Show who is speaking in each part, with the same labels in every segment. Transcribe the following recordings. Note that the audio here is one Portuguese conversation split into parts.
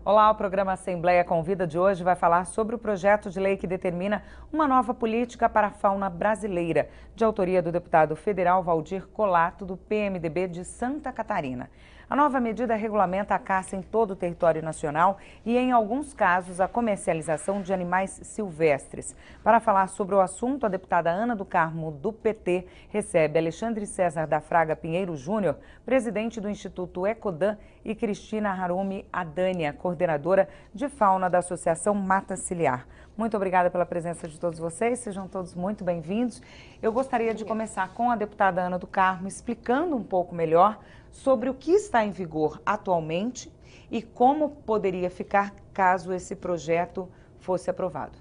Speaker 1: Olá, o programa Assembleia Convida de hoje vai falar sobre o projeto de lei que determina uma nova política para a fauna brasileira, de autoria do deputado federal Valdir Colato, do PMDB de Santa Catarina. A nova medida regulamenta a caça em todo o território nacional e, em alguns casos, a comercialização de animais silvestres. Para falar sobre o assunto, a deputada Ana do Carmo, do PT, recebe Alexandre César da Fraga Pinheiro Júnior, presidente do Instituto Ecodan, e Cristina Harumi Adânia, coordenadora de fauna da Associação Mata Ciliar. Muito obrigada pela presença de todos vocês, sejam todos muito bem-vindos. Eu gostaria de começar com a deputada Ana do Carmo, explicando um pouco melhor sobre o que está em vigor atualmente e como poderia ficar caso esse projeto fosse aprovado.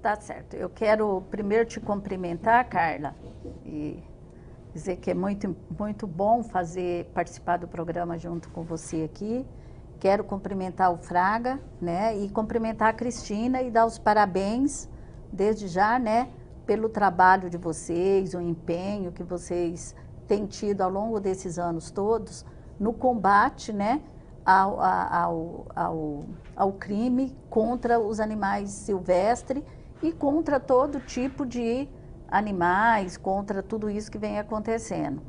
Speaker 2: Tá certo. Eu quero primeiro te cumprimentar, Carla, e dizer que é muito bom participar do programa junto com você aqui. Quero cumprimentar o Fraga, né, e cumprimentar a Cristina e dar os parabéns, desde já, né, pelo trabalho de vocês, o empenho que vocês têm tido ao longo desses anos todos no combate, né, ao crime contra os animais silvestres e contra todo tipo de animais, contra tudo isso que vem acontecendo.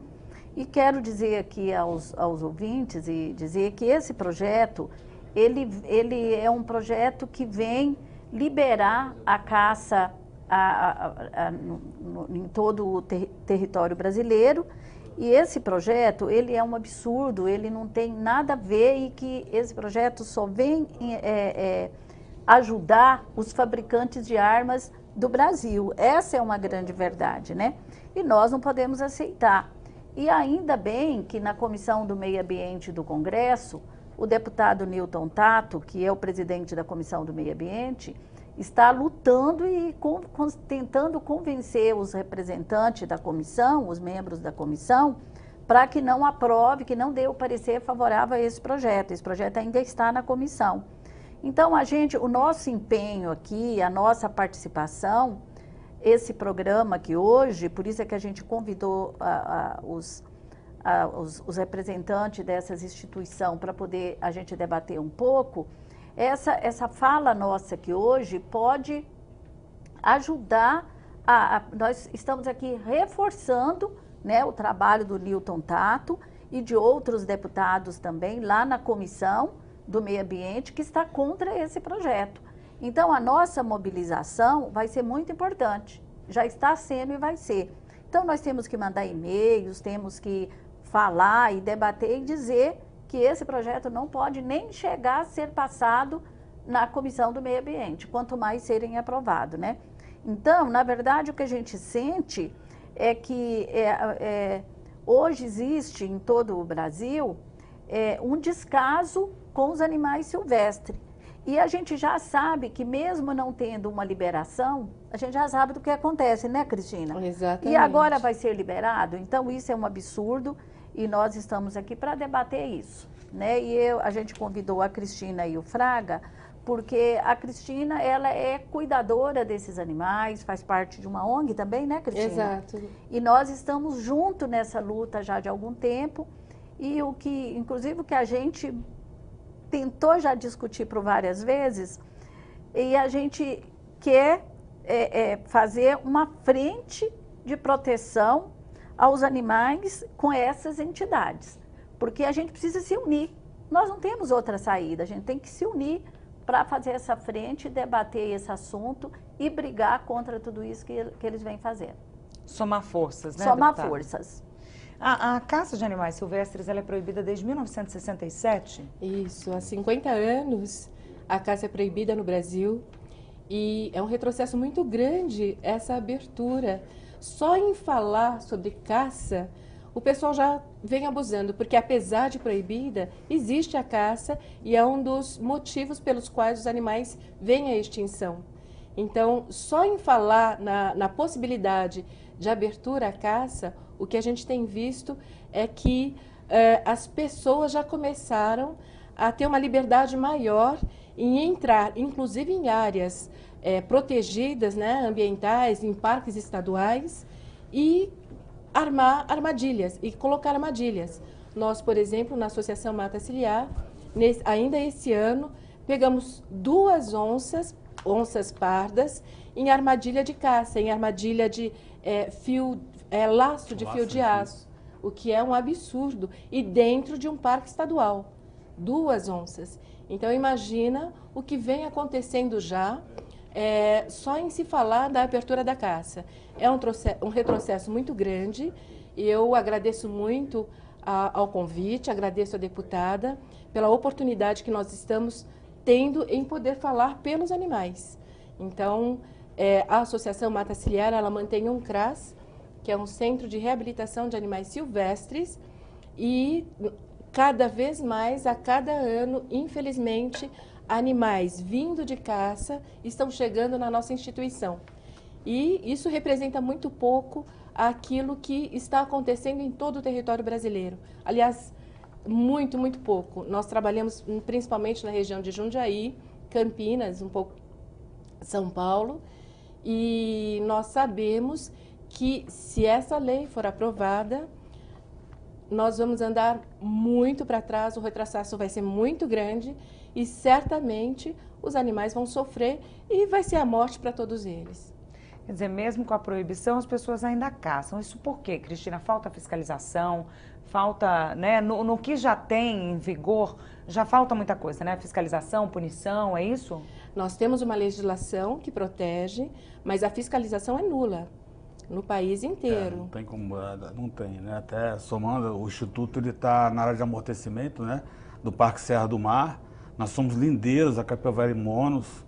Speaker 2: E quero dizer aqui aos ouvintes e dizer que esse projeto, ele é um projeto que vem liberar a caça em todo o território brasileiro. E esse projeto, ele é um absurdo, ele não tem nada a ver e que esse projeto só vem ajudar os fabricantes de armas do Brasil. Essa é uma grande verdade, né? E nós não podemos aceitar. E ainda bem que na Comissão do Meio Ambiente do Congresso, o deputado Newton Tato, que é o presidente da Comissão do Meio Ambiente, está lutando e tentando convencer os representantes da comissão, os membros da comissão, para que não aprove, que não dê o parecer favorável a esse projeto. Esse projeto ainda está na comissão. Então, o nosso empenho aqui, a nossa participação, esse programa aqui hoje, por isso é que a gente convidou os representantes dessas instituições para poder a gente debater um pouco, essa fala nossa aqui hoje pode ajudar nós estamos aqui reforçando, né, o trabalho do Newton Tato e de outros deputados também lá na comissão do meio ambiente que está contra esse projeto. Então, a nossa mobilização vai ser muito importante, já está sendo e vai ser. Então, nós temos que mandar e-mails, temos que falar e debater e dizer que esse projeto não pode nem chegar a ser passado na Comissão do Meio Ambiente, quanto mais serem aprovados, né? Então, na verdade, o que a gente sente é que hoje existe em todo o Brasil um descaso com os animais silvestres. E a gente já sabe que mesmo não tendo uma liberação, a gente já sabe do que acontece, né, Cristina?
Speaker 3: Exatamente.
Speaker 2: E agora vai ser liberado? Então isso é um absurdo e nós estamos aqui para debater isso, né? E a gente convidou a Cristina e o Fraga, porque a Cristina, ela é cuidadora desses animais, faz parte de uma ONG também, né, Cristina?
Speaker 3: Exato.
Speaker 2: E nós estamos juntos nessa luta já de algum tempo e inclusive o que a gente tentou já discutir por várias vezes, e a gente quer fazer uma frente de proteção aos animais com essas entidades, porque a gente precisa se unir, nós não temos outra saída, a gente tem que se unir para fazer essa frente, debater esse assunto e brigar contra tudo isso que eles vêm fazendo.
Speaker 1: Somar forças, né,
Speaker 2: Somar
Speaker 1: deputada?
Speaker 2: forças.
Speaker 1: A caça de animais silvestres ela é proibida desde 1967?
Speaker 3: Isso, há 50 anos a caça é proibida no Brasil e é um retrocesso muito grande essa abertura. Só em falar sobre caça, o pessoal já vem abusando, porque apesar de proibida, existe a caça e é um dos motivos pelos quais os animais vêm à extinção. Então, só em falar na possibilidade de abertura à caça, o que a gente tem visto é que as pessoas já começaram a ter uma liberdade maior em entrar, inclusive em áreas protegidas, né, ambientais, em parques estaduais, e armar armadilhas e colocar armadilhas. Nós, por exemplo, na Associação Mata Ciliar, ainda esse ano, pegamos 2 onças pardas, em armadilha de caça, em armadilha de laço de fio de aço, o que é um absurdo, e dentro de um parque estadual. 2 onças. Então, imagina o que vem acontecendo já, só em se falar da abertura da caça. É um retrocesso muito grande, e eu agradeço muito ao convite, agradeço à deputada pela oportunidade que nós estamos tendo em poder falar pelos animais. Então, a Associação Mata Ciliar, ela mantém um CRAS, que é um Centro de Reabilitação de Animais Silvestres, e cada vez mais, a cada ano, infelizmente, animais vindo de caça estão chegando na nossa instituição. E isso representa muito pouco aquilo que está acontecendo em todo o território brasileiro. Aliás, muito, muito pouco. Nós trabalhamos principalmente na região de Jundiaí, Campinas, um pouco São Paulo, e nós sabemos que se essa lei for aprovada, nós vamos andar muito para trás, o retrocesso vai ser muito grande e certamente os animais vão sofrer e vai ser a morte para todos eles.
Speaker 1: Quer dizer, mesmo com a proibição, as pessoas ainda caçam. Isso por quê, Cristina? Falta fiscalização, falta, né, no que já tem em vigor, já falta muita coisa, né? Fiscalização, punição, é isso?
Speaker 3: Nós temos uma legislação que protege, mas a fiscalização é nula no país inteiro.
Speaker 4: Não tem como, não tem, né? Até somando, o Instituto está na área de amortecimento, né? Do Parque Serra do Mar. Nós somos lindeiros da Capivari Monos.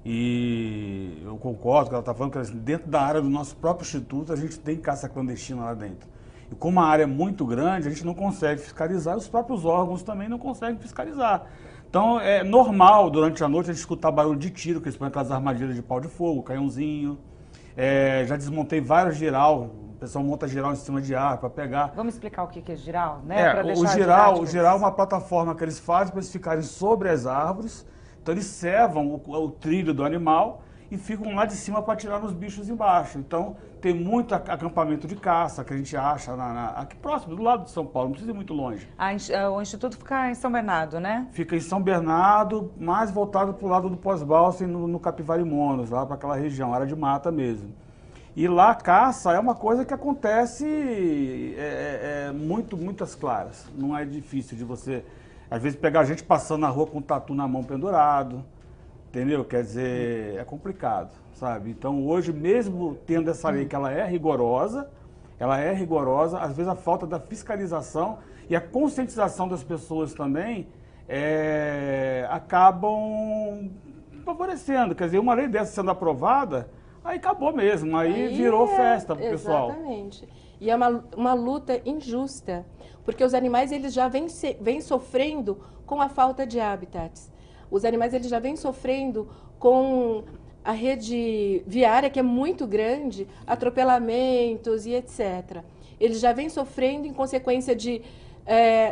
Speaker 4: E eu concordo com o que ela está falando, que dentro da área do nosso próprio instituto a gente tem caça clandestina lá dentro. E como a área é muito grande, a gente não consegue fiscalizar, os próprios órgãos também não conseguem fiscalizar. Então é normal durante a noite a gente escutar barulho de tiro, que eles põem aquelas armadilhas de pau de fogo, canhãozinho. Já desmontei vários giral, o pessoal monta giral em cima de ar para pegar.
Speaker 1: Vamos explicar o que é giral, né?
Speaker 4: O giral é uma plataforma que eles fazem para eles ficarem sobre as árvores. Então eles cevam o trilho do animal e ficam lá de cima para atirar nos bichos embaixo. Então tem muito acampamento de caça que a gente acha aqui próximo, do lado de São Paulo, não precisa ir muito longe.
Speaker 1: O Instituto fica em São Bernardo, né?
Speaker 4: Fica em São Bernardo, mais voltado para o lado do Pós-Balsa e no Capivari Monos, lá para aquela região, área de mata mesmo. E lá a caça é uma coisa que acontece muitas claras. Não é difícil de você, às vezes, pegar a gente passando na rua com um tatu na mão pendurado, entendeu? Quer dizer, é complicado, sabe? Então hoje, mesmo tendo essa lei que ela é rigorosa, às vezes a falta da fiscalização e a conscientização das pessoas também acabam favorecendo. Quer dizer, uma lei dessa sendo aprovada, aí acabou mesmo, aí virou festa pro pessoal.
Speaker 3: Exatamente. E é uma luta injusta, porque os animais eles já vêm sofrendo com a falta de habitats. Os animais eles já vêm sofrendo com a rede viária, que é muito grande, atropelamentos e etc. Eles já vêm sofrendo em consequência de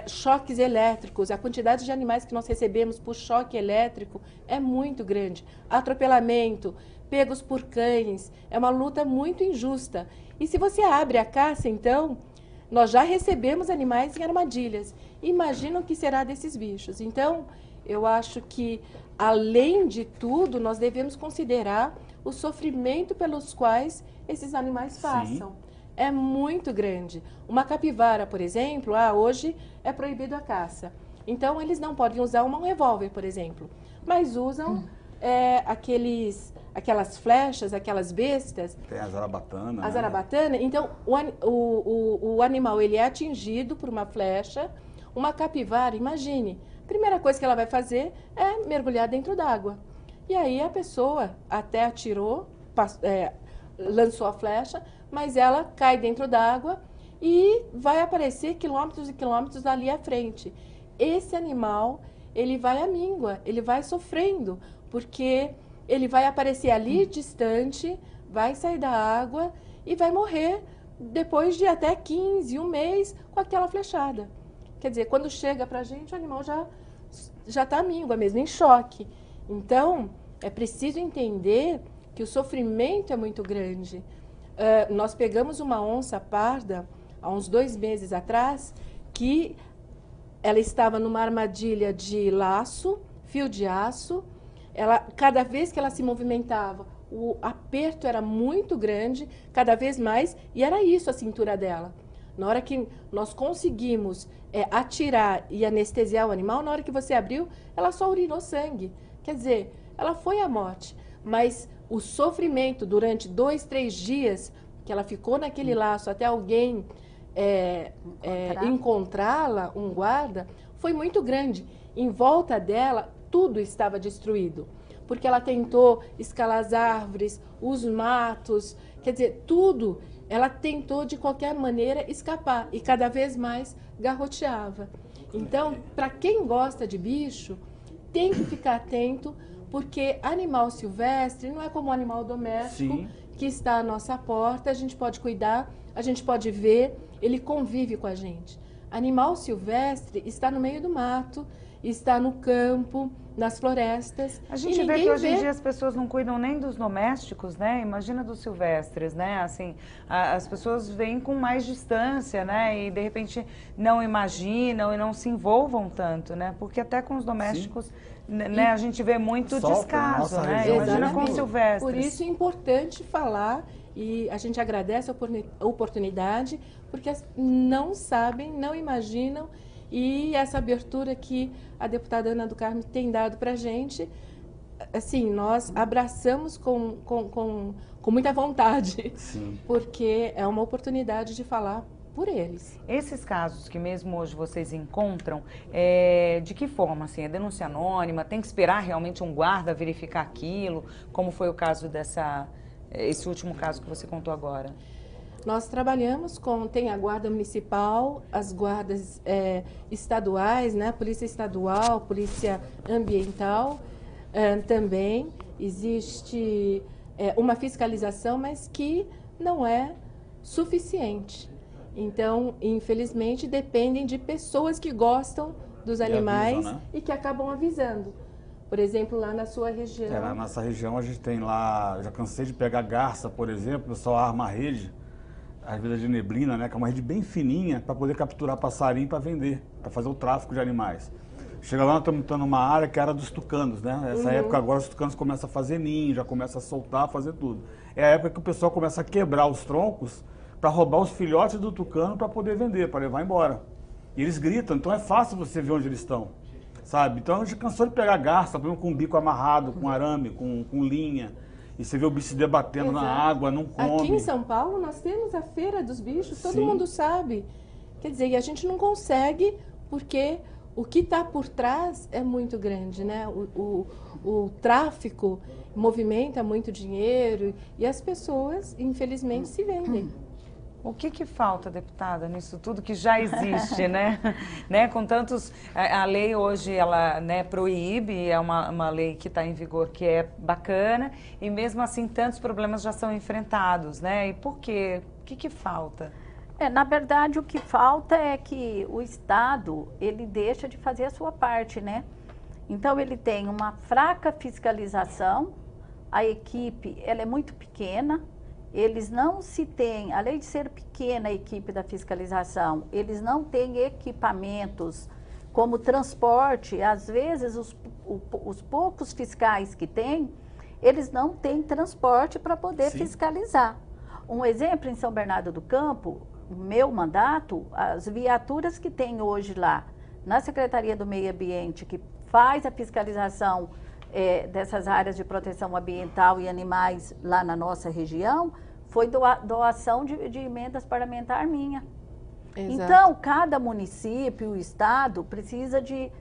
Speaker 3: choques elétricos. A quantidade de animais que nós recebemos por choque elétrico é muito grande. Atropelamento, pegos por cães, é uma luta muito injusta. E se você abre a caça, então, nós já recebemos animais em armadilhas. Imagina o que será desses bichos. Então, eu acho que, além de tudo, nós devemos considerar o sofrimento pelos quais esses animais passam. Sim. É muito grande. Uma capivara, por exemplo, hoje é proibido a caça. Então, eles não podem usar um revólver, por exemplo, mas usam aquelas flechas, aquelas bestas.
Speaker 4: Tem a zarabatana.
Speaker 3: A zarabatana. Então, o animal ele é atingido por uma flecha. Uma capivara, imagine, a primeira coisa que ela vai fazer é mergulhar dentro d'água. E aí a pessoa até atirou, lançou a flecha, mas ela cai dentro d'água e vai aparecer quilômetros e quilômetros ali à frente. Esse animal, ele vai à míngua, ele vai sofrendo, porque ele vai aparecer ali distante, vai sair da água e vai morrer depois de até 15, um mês, com aquela flechada. Quer dizer, quando chega pra gente, o animal já está à míngua mesmo, em choque. Então, é preciso entender que o sofrimento é muito grande. Nós pegamos uma onça parda, há uns 2 meses atrás, que ela estava numa armadilha de laço, fio de aço. Cada vez que ela se movimentava, o aperto era muito grande, cada vez mais, e era isso a cintura dela. Na hora que nós conseguimos atirar e anestesiar o animal, na hora que você abriu, ela só urinou sangue. Quer dizer, ela foi à morte, mas o sofrimento durante 2, 3 dias que ela ficou naquele laço até alguém encontrá-la, um guarda, foi muito grande. Em volta dela, tudo estava destruído, porque ela tentou escalar as árvores, os matos, quer dizer, tudo, ela tentou de qualquer maneira escapar e cada vez mais garroteava. Então, para quem gosta de bicho, tem que ficar atento, porque animal silvestre não é como animal doméstico. Sim. Que está à nossa porta, a gente pode cuidar, a gente pode ver, ele convive com a gente. Animal silvestre está no meio do mato, está no campo, nas florestas.
Speaker 1: A gente vê que hoje em dia as pessoas não cuidam nem dos domésticos, né? Imagina dos silvestres, né? Assim, as pessoas veem com mais distância, né? E de repente não imaginam e não se envolvam tanto, né? Porque até com os domésticos, né, a gente vê muito descaso, né? Imagina com os silvestres.
Speaker 3: Por isso é importante falar, e a gente agradece a oportunidade, porque não sabem, não imaginam. E essa abertura que a deputada Ana do Carmo tem dado para a gente, assim, nós abraçamos com muita vontade. Sim. Porque é uma oportunidade de falar por eles.
Speaker 1: Esses casos que mesmo hoje vocês encontram, de que forma? Assim, é denúncia anônima? Tem que esperar realmente um guarda verificar aquilo? Como foi o caso esse último caso que você contou agora?
Speaker 3: Nós trabalhamos tem a guarda municipal, as guardas estaduais, né? Polícia estadual, polícia ambiental também. Existe uma fiscalização, mas que não é suficiente. Então, infelizmente, dependem de pessoas que gostam dos animais avisam, né? E que acabam avisando. Por exemplo, lá na sua região.
Speaker 4: Na nossa região a gente tem lá, já cansei de pegar garça, por exemplo, o pessoal arma a rede, às vezes de neblina, né, que é uma rede bem fininha, para poder capturar passarinho para vender, para fazer o tráfico de animais. Chega lá, nós estamos numa área que era dos tucanos, né? Essa época agora os tucanos começam a fazer ninho, já começam a soltar, a fazer tudo. É a época que o pessoal começa a quebrar os troncos para roubar os filhotes do tucano para poder vender, para levar embora. E eles gritam, então é fácil você ver onde eles estão, sabe? Então a gente cansou de pegar garça, por exemplo, com o bico amarrado, com arame, com linha. E você vê o bicho se debatendo na água, não come.
Speaker 3: Aqui em São Paulo nós temos a Feira dos Bichos, todo mundo sabe. Quer dizer, e a gente não consegue porque o que está por trás é muito grande, né? O tráfico movimenta muito dinheiro e as pessoas, infelizmente, se vendem.
Speaker 1: O que falta, deputada, nisso tudo que já existe, né? Com tantos... A lei hoje, ela proíbe, é uma lei que está em vigor, que é bacana, e mesmo assim tantos problemas já são enfrentados, né? E por quê? O que falta?
Speaker 2: Na verdade, o que falta é que o Estado, ele deixa de fazer a sua parte, né? Então, ele tem uma fraca fiscalização, a equipe, ela é muito pequena, eles não se têm, além de ser pequena a equipe da fiscalização, eles não têm equipamentos como transporte. Às vezes, os poucos fiscais que têm, eles não têm transporte para poder fiscalizar. Um exemplo, em São Bernardo do Campo, o meu mandato, as viaturas que tem hoje lá na Secretaria do Meio Ambiente, que faz a fiscalização dessas áreas de proteção ambiental e animais lá na nossa região, foi doação de emendas parlamentar minha. Exato. Então, cada município, o Estado, precisa de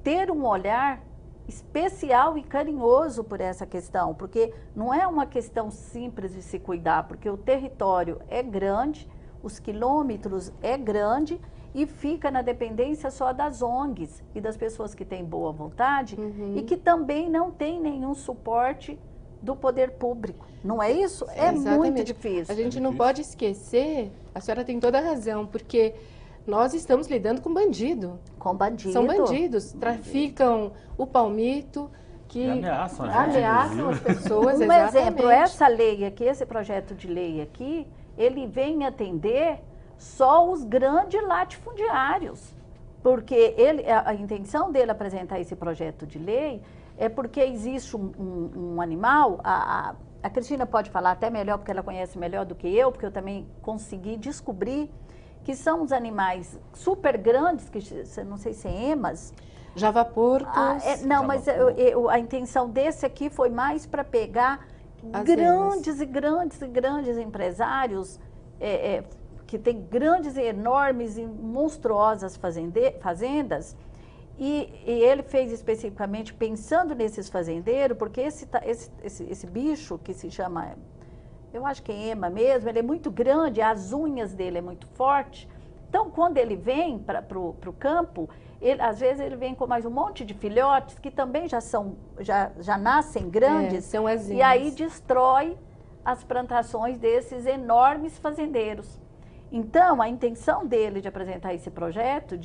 Speaker 2: ter um olhar especial e carinhoso por essa questão, porque não é uma questão simples de se cuidar, porque o território é grande, os quilômetros é grande e fica na dependência só das ONGs e das pessoas que têm boa vontade e que também não tem nenhum suporte do poder público. Não é isso? É muito difícil.
Speaker 3: A gente não pode esquecer, a senhora tem toda a razão, porque nós estamos lidando com bandido.
Speaker 2: Com bandido.
Speaker 3: São bandidos, traficam o palmito, que ameaçam as pessoas.
Speaker 2: Um exemplo, essa lei aqui, esse projeto de lei aqui, ele vem atender só os grandes latifundiários. porque a intenção dele apresentar esse projeto de lei é porque existe um animal, a Cristina pode falar até melhor, porque ela conhece melhor do que eu, porque eu também consegui descobrir que são os animais super grandes, que não sei se é emas.
Speaker 3: Javaporcos.
Speaker 2: Não, mas a intenção desse aqui foi mais para pegar grandes e grandes empresários, que têm grandes e enormes e monstruosas fazendas, e ele fez especificamente pensando nesses fazendeiros, porque esse bicho que se chama, eu acho que é ema mesmo, ele é muito grande, as unhas dele é muito forte. Então, quando ele vem para o campo, às vezes ele vem com mais um monte de filhotes que também já nascem grandes,
Speaker 3: são as
Speaker 2: e aí destrói as plantações desses enormes fazendeiros. Então, a intenção dele de apresentar esse projeto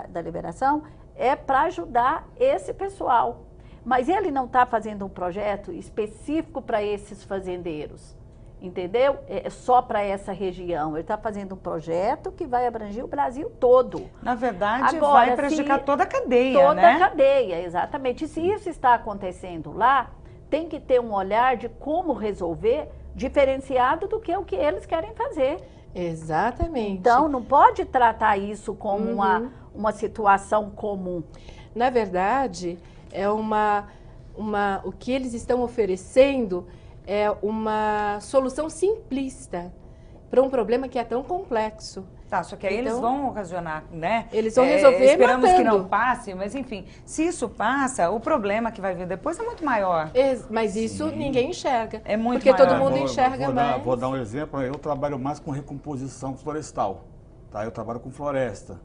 Speaker 2: da liberação é para ajudar esse pessoal. Mas ele não está fazendo um projeto específico para esses fazendeiros, entendeu? É só para essa região. Ele está fazendo um projeto que vai abranger o Brasil todo.
Speaker 1: Na verdade,
Speaker 2: agora,
Speaker 1: vai prejudicar toda a cadeia,
Speaker 2: toda
Speaker 1: né?
Speaker 2: a cadeia, exatamente. E se isso está acontecendo lá, tem que ter um olhar de como resolver, diferenciado do que o que eles querem fazer.
Speaker 3: Exatamente.
Speaker 2: Então, não pode tratar isso como uma situação comum.
Speaker 3: Na verdade, o que eles estão oferecendo é uma solução simplista para um problema que é tão complexo.
Speaker 1: Tá, só que aí eles vão ocasionar, né?
Speaker 3: Eles vão resolver
Speaker 1: esperamos
Speaker 3: matando.
Speaker 1: que não passe, mas enfim, se isso passa, o problema que vai vir depois é muito maior.
Speaker 3: Mas isso ninguém enxerga.
Speaker 1: É muito
Speaker 3: porque
Speaker 1: maior.
Speaker 3: todo mundo enxerga mais.
Speaker 4: Vou dar um exemplo, eu trabalho mais com recomposição florestal, tá? Eu trabalho com floresta.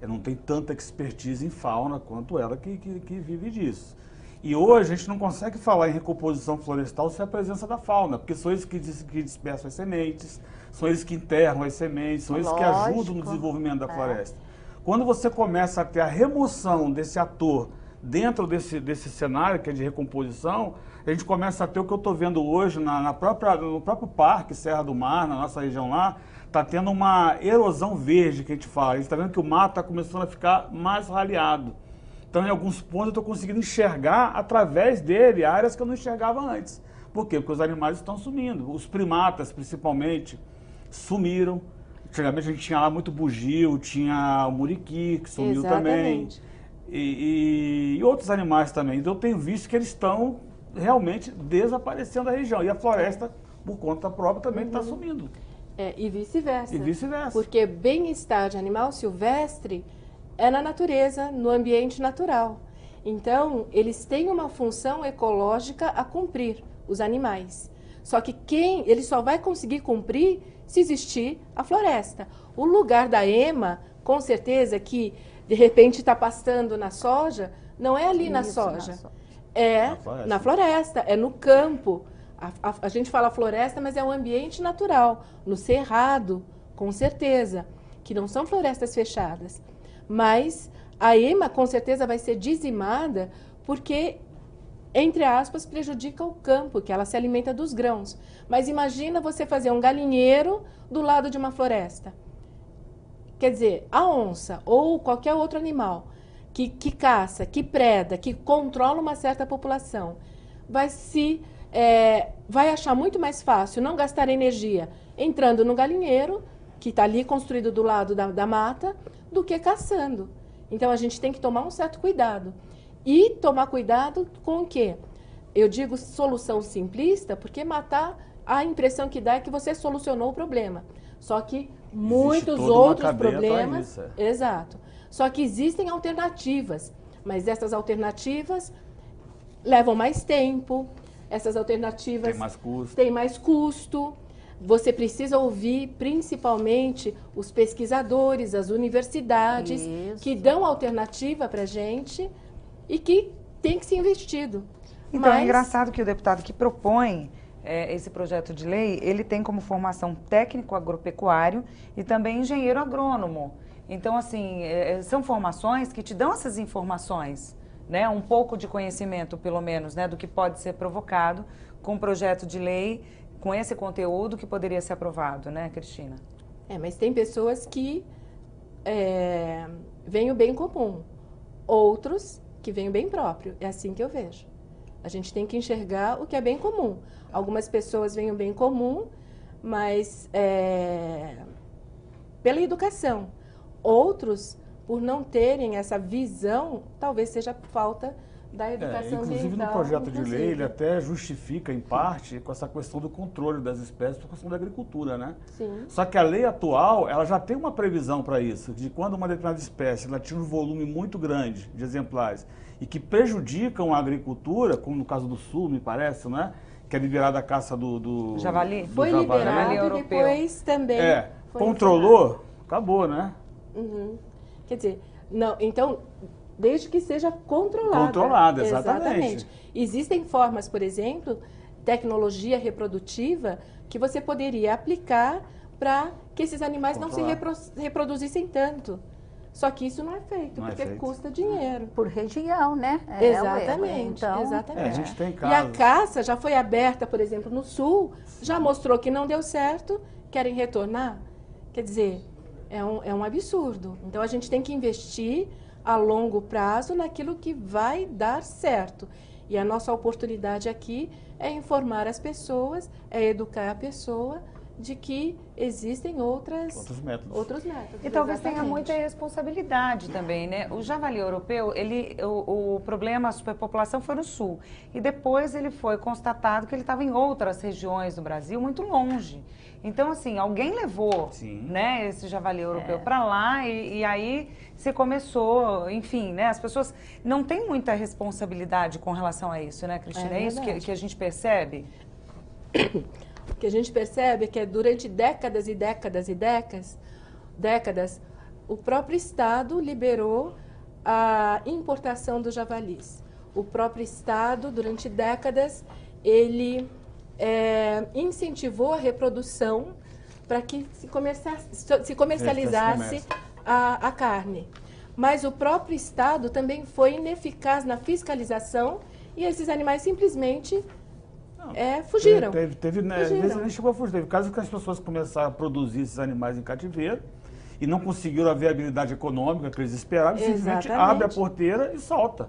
Speaker 4: Eu não tenho tanta expertise em fauna quanto ela que vive disso. E hoje a gente não consegue falar em recomposição florestal sem a presença da fauna, porque são eles que dispersam as sementes, são eles que enterram as sementes, são eles que ajudam no desenvolvimento da floresta. Quando você começa a ter a remoção desse ator dentro desse cenário que é de recomposição, a gente começa a ter o que eu estou vendo hoje no próprio Parque Serra do Mar, na nossa região lá, está tendo uma erosão verde que a gente fala. A gente está vendo que o mato está começando a ficar mais raleado. Então, em alguns pontos, eu estou conseguindo enxergar através dele áreas que eu não enxergava antes. Por quê? Porque os animais estão sumindo. Os primatas, principalmente, sumiram. Antigamente a gente tinha lá muito bugio, tinha o muriqui, que sumiu também. E outros animais também. Então, eu tenho visto que eles estão realmente desaparecendo da região. E a floresta, por conta própria, também está sumindo.
Speaker 3: E vice-versa.
Speaker 4: E vice-versa.
Speaker 3: Porque bem-estar de animal silvestre é na natureza, no ambiente natural. Então, eles têm uma função ecológica a cumprir, os animais. Só que ele só vai conseguir cumprir se existir a floresta. O lugar da ema, com certeza que, de repente, está pastando na soja, não é ali na soja. É na floresta, é no campo. A gente fala floresta, mas é um ambiente natural, no cerrado, com certeza, que não são florestas fechadas. Mas a ema, com certeza, vai ser dizimada porque, entre aspas, prejudica o campo, que ela se alimenta dos grãos. Mas imagina você fazer um galinheiro do lado de uma floresta. Quer dizer, a onça ou qualquer outro animal que caça, que preda, que controla uma certa população, vai achar muito mais fácil não gastar energia entrando no galinheiro, que está ali construído do lado da mata, do que caçando. Então, a gente tem que tomar um certo cuidado. E tomar cuidado com o quê? Eu digo solução simplista, porque matar, a impressão que dá é que você solucionou o problema. Só que muitos outros problemas... Exato. Só que existem alternativas, mas essas alternativas levam mais tempo, essas alternativas... Tem mais custo. Você precisa ouvir, principalmente, os pesquisadores, as universidades, que dão alternativa para a gente e que tem que ser investido.
Speaker 1: Então, é engraçado que o deputado que propõe esse projeto de lei, ele tem como formação técnico agropecuário e também engenheiro agrônomo. Então, assim, são formações que te dão essas informações, né? Um pouco de conhecimento, pelo menos, né, do que pode ser provocado com um projeto de lei com esse conteúdo que poderia ser aprovado, né, Cristina?
Speaker 3: Mas tem pessoas que vem o bem comum, outros que vem o bem próprio. É assim que eu vejo. A gente tem que enxergar o que é bem comum. Algumas pessoas veem o bem comum, mas pela educação. Outros, por não terem essa visão, talvez seja por falta da educação
Speaker 4: inclusive
Speaker 3: ambiental.
Speaker 4: no projeto de lei, ele até justifica, em parte, com essa questão do controle das espécies por questão da agricultura, né?
Speaker 3: Sim.
Speaker 4: Só que a lei atual, ela já tem uma previsão para isso, de quando uma determinada espécie ela tinha um volume muito grande de exemplares e que prejudicam a agricultura, como no caso do sul, me parece, né? Que é liberada a caça do
Speaker 1: javali.
Speaker 3: Foi
Speaker 4: javali.
Speaker 3: liberado
Speaker 1: Javali
Speaker 3: e
Speaker 1: europeu.
Speaker 3: depois também foi
Speaker 4: Controlou, acabou, né?
Speaker 3: Uhum. Quer dizer, não, então, desde que seja controlada.
Speaker 4: Controlada, exatamente.
Speaker 3: Existem formas, por exemplo, tecnologia reprodutiva, que você poderia aplicar para que esses animais não se reproduzissem tanto. Só que isso não é feito, porque custa dinheiro.
Speaker 2: Por região, né?
Speaker 3: Exatamente,
Speaker 2: Então,
Speaker 3: exatamente.
Speaker 4: A gente tem
Speaker 3: E
Speaker 4: casos.
Speaker 3: a caça já foi aberta, por exemplo, no sul, já mostrou que não deu certo, querem retornar. Quer dizer, é um absurdo. Então a gente tem que investir a longo prazo naquilo que vai dar certo. E a nossa oportunidade aqui é informar as pessoas, é educar a pessoa de que existem outros métodos.
Speaker 1: E talvez tenha
Speaker 3: exatamente.
Speaker 1: muita responsabilidade também, né? O javali europeu, o problema, a superpopulação foi no sul. E depois ele foi constatado que ele estava em outras regiões do Brasil, muito longe. Então, assim, alguém levou, né, esse javali europeu para lá e aí se começou, enfim, né? As pessoas não têm muita responsabilidade com relação a isso, né, Cristina? É isso que a gente percebe?
Speaker 3: O que a gente percebe é que durante décadas e décadas e décadas, o próprio Estado liberou a importação dos javalis. O próprio Estado, durante décadas, ele incentivou a reprodução para que se comercializasse a carne. Mas o próprio Estado também foi ineficaz na fiscalização e esses animais simplesmente fugiram.
Speaker 4: Às vezes nem chegou a fugir. Teve casos que as pessoas começaram a produzir esses animais em cativeiro e não conseguiram a viabilidade econômica que eles esperavam, simplesmente abre a porteira e solta.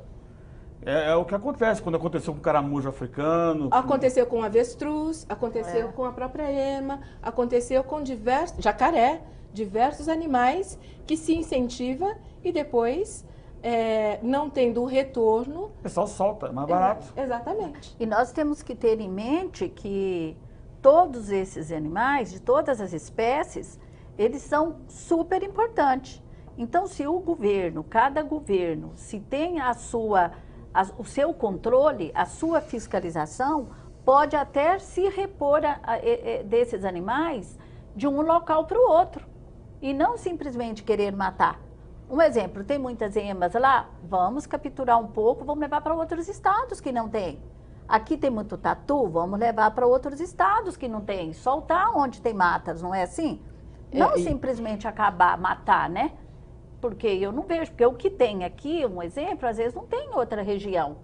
Speaker 4: É o que acontece quando aconteceu com o caramujo africano.
Speaker 3: Aconteceu com o avestruz, aconteceu com a própria ema, aconteceu com jacaré, diversos animais que se incentiva e depois, não tendo o retorno...
Speaker 4: O pessoal solta, é mais barato.
Speaker 3: Exatamente.
Speaker 2: E nós temos que ter em mente que todos esses animais, de todas as espécies, eles são super importantes. Então, se o governo, cada governo, se tem o seu controle, a sua fiscalização, pode até se repor desses animais de um local para o outro e não simplesmente querer matar. Um exemplo, tem muitas emas lá, vamos capturar um pouco, vamos levar para outros estados que não tem. Aqui tem muito tatu, vamos levar para outros estados que não tem. Soltar onde tem matas, não é assim? Não simplesmente matar, né? Porque eu não vejo, porque o que tem aqui, um exemplo, às vezes não tem em outra região.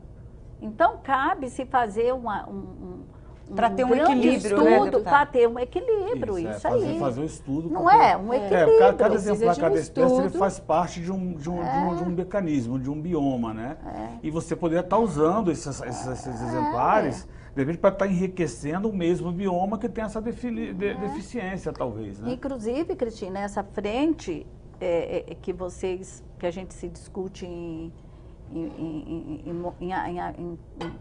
Speaker 2: Então, cabe se fazer
Speaker 1: para ter um
Speaker 2: equilíbrio,
Speaker 1: estudo, né,
Speaker 2: para ter um equilíbrio, isso aí.
Speaker 4: Fazer um estudo.
Speaker 2: Não é? Um equilíbrio.
Speaker 4: Cada exemplar, cada espécie, ele faz parte de um mecanismo, de um bioma, né? E você poderia estar usando esses exemplares, de repente, para estar enriquecendo o mesmo bioma que tem essa deficiência, talvez, né?
Speaker 2: Inclusive, Cristina, essa frente que a gente se discute em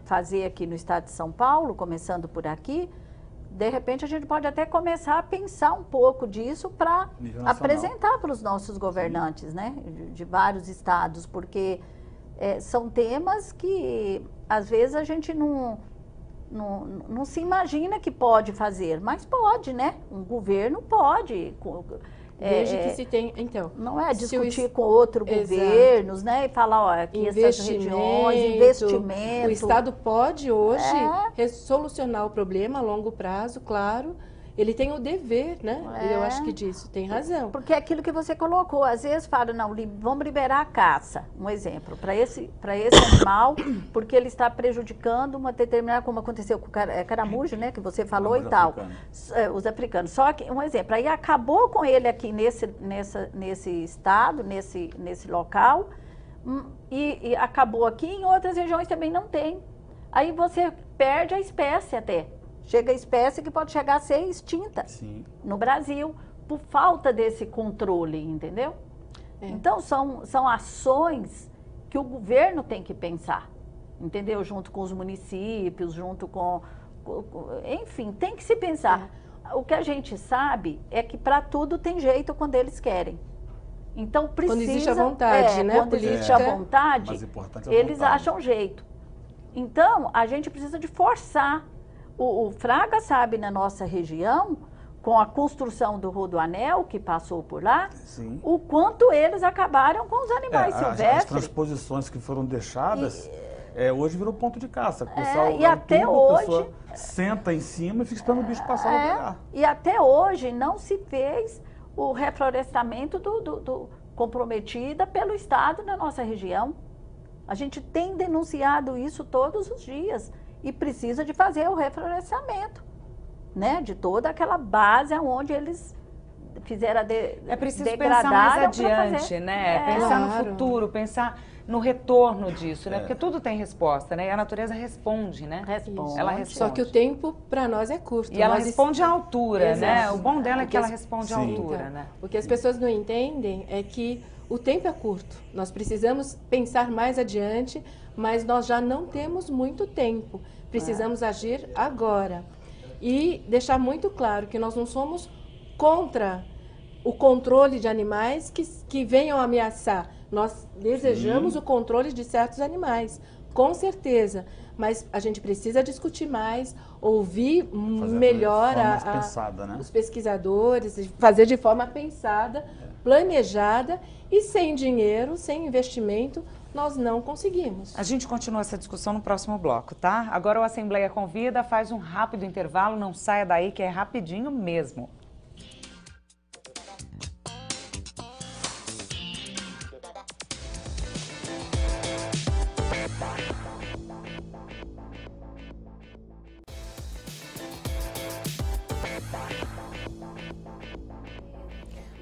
Speaker 2: fazer aqui no estado de São Paulo, começando por aqui, de repente a gente pode até começar a pensar um pouco disso para apresentar para os nossos governantes, né, de vários estados, porque são temas que às vezes a gente não se imagina que pode fazer, mas pode, né? Um governo pode.
Speaker 3: Desde que se tem, então...
Speaker 2: Não é discutir com outros governos, né? E falar, ó, aqui essas regiões, investimento.
Speaker 3: O Estado pode hoje solucionar o problema a longo prazo, claro, ele tem o dever, né?
Speaker 2: É.
Speaker 3: Eu acho que disso, tem razão.
Speaker 2: Porque é aquilo que você colocou, às vezes fala, não, vamos liberar a caça, um exemplo, para esse animal, porque ele está prejudicando uma determinada, como aconteceu com o caramujo, né, que você falou e tal, os africanos. Só que, um exemplo, aí acabou com ele aqui nesse estado, nesse local, e acabou aqui, em outras regiões também não tem. Aí você perde a espécie até. Chega a espécie que pode chegar a ser extinta. Sim. No Brasil, por falta desse controle, entendeu? É. Então, são ações que o governo tem que pensar, entendeu? Junto com os municípios, junto com enfim, tem que se pensar. É. O que a gente sabe é que para tudo tem jeito quando eles querem. Então, precisa... Quando existe a vontade, né? Quando existe a vontade, eles acham jeito. Então, a gente precisa de forçar. O Fraga sabe, na nossa região, com a construção do Rodoanel, que passou por lá, sim, o quanto eles acabaram com os animais silvestres. As
Speaker 4: transposições que foram deixadas, hoje virou ponto de caça. O pessoal,
Speaker 2: e até hoje... A pessoa
Speaker 4: senta em cima e fica esperando o bicho passar para pegar.
Speaker 2: E até hoje não se fez o reflorestamento comprometida pelo Estado na nossa região. A gente tem denunciado isso todos os dias. E precisa de fazer o reflorestamento, né? De toda aquela base onde eles fizeram
Speaker 1: É preciso pensar mais adiante, né? Pensar no futuro, pensar no retorno disso, né? Porque tudo tem resposta, né? E a natureza responde, né?
Speaker 2: Responde.
Speaker 1: Ela responde.
Speaker 3: Só que o tempo para nós é curto.
Speaker 1: E ela responde à altura, né? O bom dela é que ela responde à altura, né?
Speaker 3: O que as pessoas não entendem é que o tempo é curto. Nós precisamos pensar mais adiante, mas nós já não temos muito tempo. Precisamos agir agora. E deixar muito claro que nós não somos contra o controle de animais que venham ameaçar. Nós desejamos o controle de certos animais, com certeza. Mas a gente precisa discutir mais, ouvir melhor os pesquisadores, fazer de forma pensada, planejada, e sem dinheiro, sem investimento, nós não conseguimos.
Speaker 1: A gente continua essa discussão no próximo bloco, tá? Agora o Assembleia Convida, faz um rápido intervalo, não saia daí que é rapidinho mesmo.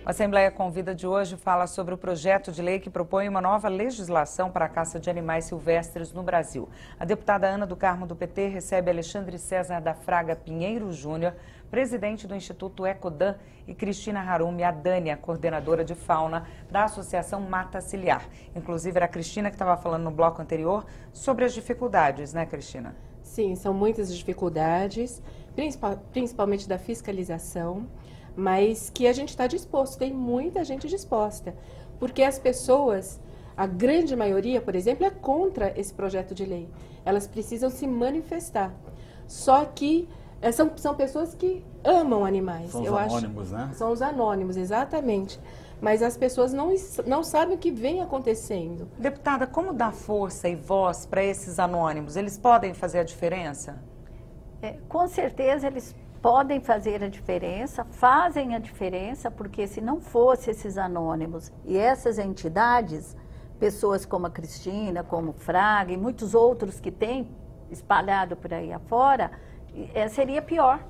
Speaker 1: A Assembleia Convida de hoje fala sobre o projeto de lei que propõe uma nova legislação para a caça de animais silvestres no Brasil. A deputada Ana do Carmo, do PT, recebe Alexandre César da Fraga Pinheiro Júnior, presidente do Instituto Ecodan, e Cristina Harumi Adânia, coordenadora de fauna da Associação Mata Ciliar. Inclusive, era a Cristina que estava falando no bloco anterior sobre as dificuldades, né, Cristina?
Speaker 3: Sim, são muitas dificuldades, principalmente da fiscalização, mas que a gente está disposto, tem muita gente disposta, porque as pessoas, a grande maioria, por exemplo, é contra esse projeto de lei. Elas precisam se manifestar. Só que são pessoas que amam animais.
Speaker 4: São os anônimos, né?
Speaker 3: São os anônimos, exatamente. Mas as pessoas não sabem o que vem acontecendo.
Speaker 1: Deputada, como dar força e voz para esses anônimos? Eles podem fazer a diferença?
Speaker 2: Com certeza eles podem fazer a diferença, fazem a diferença, porque se não fosse esses anônimos e essas entidades, pessoas como a Cristina, como o Fraga e muitos outros que têm espalhado por aí afora, seria pior.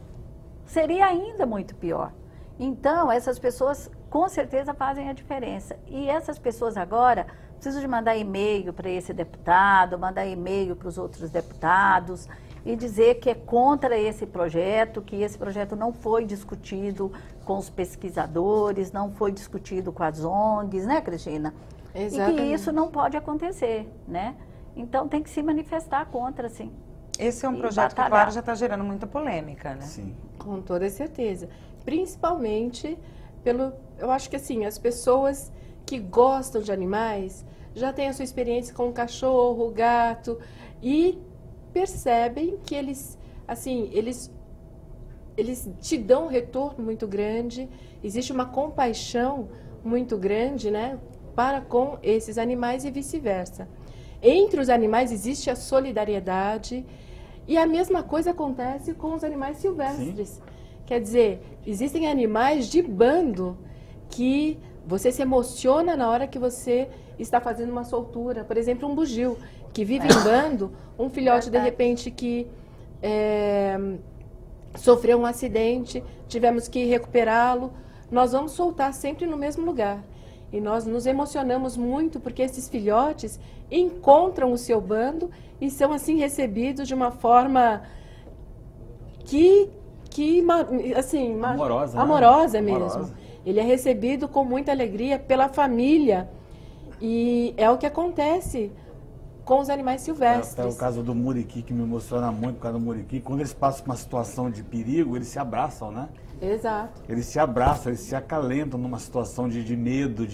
Speaker 2: Seria ainda muito pior. Então, essas pessoas com certeza fazem a diferença. E essas pessoas agora precisam de mandar e-mail para esse deputado, mandar e-mail para os outros deputados, e dizer que é contra esse projeto, que esse projeto não foi discutido com os pesquisadores, não foi discutido com as ONGs, né, Cristina?
Speaker 3: Exatamente.
Speaker 2: E que isso não pode acontecer, né? Então tem que se manifestar contra, sim.
Speaker 1: Esse é um projeto que, claro, já está gerando muita polêmica, né?
Speaker 3: Sim. Com toda certeza. Principalmente eu acho que assim, as pessoas que gostam de animais já têm a sua experiência com o cachorro, o gato, e percebem que eles te dão um retorno muito grande, existe uma compaixão muito grande, né, para com esses animais e vice-versa. Entre os animais existe a solidariedade, e a mesma coisa acontece com os animais silvestres. Sim. Quer dizer, existem animais de bando que você se emociona na hora que você está fazendo uma soltura. Por exemplo, um bugio, que vive em bando, um filhote, de repente, que sofreu um acidente, tivemos que recuperá-lo. Nós vamos soltar sempre no mesmo lugar. E nós nos emocionamos muito porque esses filhotes encontram o seu bando e são assim recebidos de uma forma assim, amorosa mesmo. Amorosa. Ele é recebido com muita alegria pela família e é o que acontece com os animais silvestres.
Speaker 4: É o caso do muriqui, que me emociona muito por causa do muriqui. Quando eles passam por uma situação de perigo, eles se abraçam, né?
Speaker 3: Exato.
Speaker 4: Eles se abraçam, eles se acalentam numa situação de medo,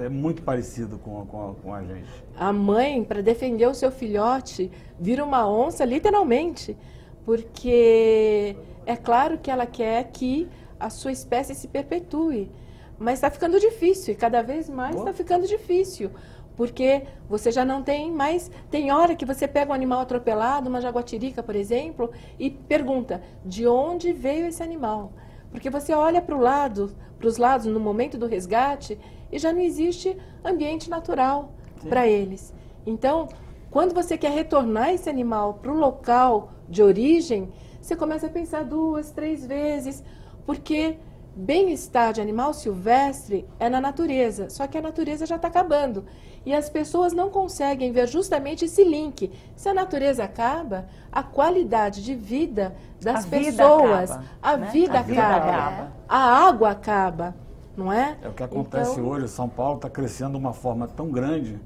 Speaker 4: é muito parecido com a gente.
Speaker 3: A mãe, para defender o seu filhote, vira uma onça, literalmente, porque é claro que ela quer que a sua espécie se perpetue, mas está ficando difícil, e cada vez mais está ficando difícil, porque você já não tem mais... Tem hora que você pega um animal atropelado, uma jaguatirica, por exemplo, e pergunta, de onde veio esse animal? Porque você olha para os lados no momento do resgate e já não existe ambiente natural para eles. Então, quando você quer retornar esse animal para o local de origem, você começa a pensar 2, 3 vezes, porque bem-estar de animal silvestre é na natureza, só que a natureza já está acabando. E as pessoas não conseguem ver justamente esse link. Se a natureza acaba, a qualidade de vida das pessoas, a vida acaba, a água acaba, não é?
Speaker 4: É o que acontece hoje. São Paulo está crescendo de uma forma tão grande